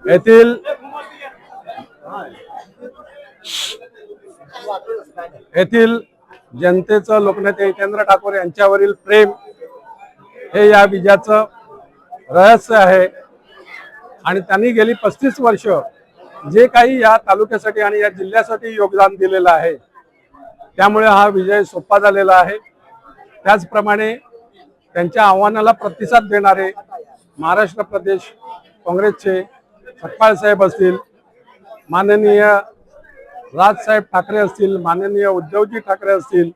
येथील येथील जनतेचं लोकनेते हितेंद्र ठाकूर यांच्यावरील प्रेम हे या विजयाचं रहस्य आहे। आणि त्यांनी गेली 35 वर्ष जे काही या तालुक्यासाठी आणि या जिल्ह्यासाठी योगदान दिलेलं आहे, त्यामुळे हा विजय सोपा झालेला आहे। त्याचप्रमाणे त्यांच्या आव्हानाला प्रतिसाद देणारे महाराष्ट्र प्रदेश काँग्रेसचे सपकाळ साहेब असतील, माननीय राजसाहेब ठाकरे असतील, माननीय उद्धवजी ठाकरे असतील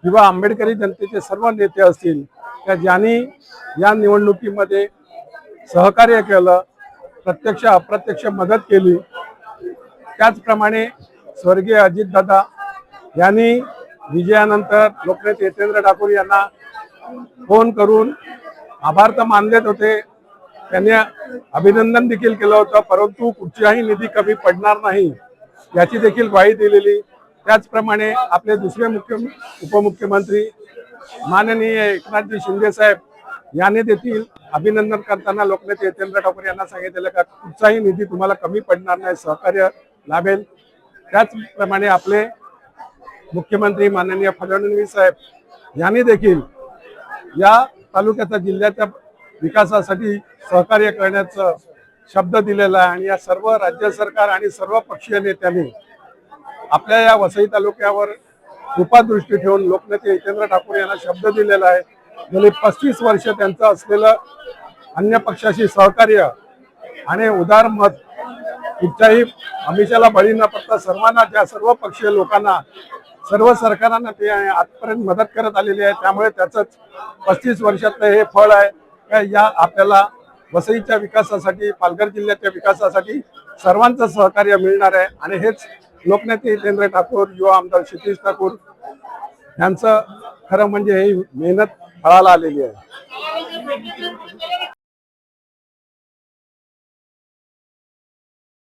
किंवा आंबेडकरी जनतेचे सर्व नेते असतील, त्या ज्यांनी या निवडणुकीमध्ये सहकार्य केलं, प्रत्यक्ष अप्रत्यक्ष मदत केली। त्याचप्रमाणे स्वर्गीय अजितदादा यांनी विजयानंतर लोकनेते हितेंद्र ठाकूर यांना फोन करून आभार तर मानलेच होते, त्यांनी अभिनंदन देखील केलं होतं, परंतु कुठचाही निधी कमी पडणार नाही याची देखील ग्वाही दिलेली। त्याचप्रमाणे आपले दुसरे उपमुख्यमंत्री माननीय एकनाथजी शिंदे साहेब यांनी देखील अभिनंदन करताना लोकनेते हितेंद्र ठाकूर यांना सांगितलेलं का कुठचाही निधी तुम्हाला कमी पडणार नाही, सहकार्य लाभेल। त्याचप्रमाणे आपले मुख्यमंत्री माननीय फडणवीस साहेब यांनी देखील या तालुक्याच्या जिल्ह्याच्या विकासासाठी सहकार्य करण्याचा शब्द दिलेला आहे। आणि या सर्व राज्य सरकार आणि सर्व पक्षीय नेत्यांनी आपल्या या वसई तालुक्यावर कृपादृष्टी ठेवून लोकनेते हितेंद्र ठाकूर यांना शब्द दिलेला आहे। गेली 35 वर्ष त्यांचं असलेलं अन्य पक्षाशी सहकार्य आणि उदार मत, कुठच्याही आमिषाला बळी न पडता सर्वांना, ज्या सर्व पक्षीय लोकांना, सर्व सरकारांना ते आजपर्यंत मदत करत आलेली आहे। त्यामुळे त्याचंच 35 वर्षातलं हे फळ आहे। या आपल्याला वसईच्या विकासासाठी, पालघर जिल्ह्याच्या विकासासाठी सर्वांचं सहकार्य मिळणार आहे। आणि हेच लोकनेते हितेंद्र ठाकूर, युवा आमदार क्षितिज ठाकूर यांचं खरं म्हणजे ही मेहनत फळाला आलेली आहे।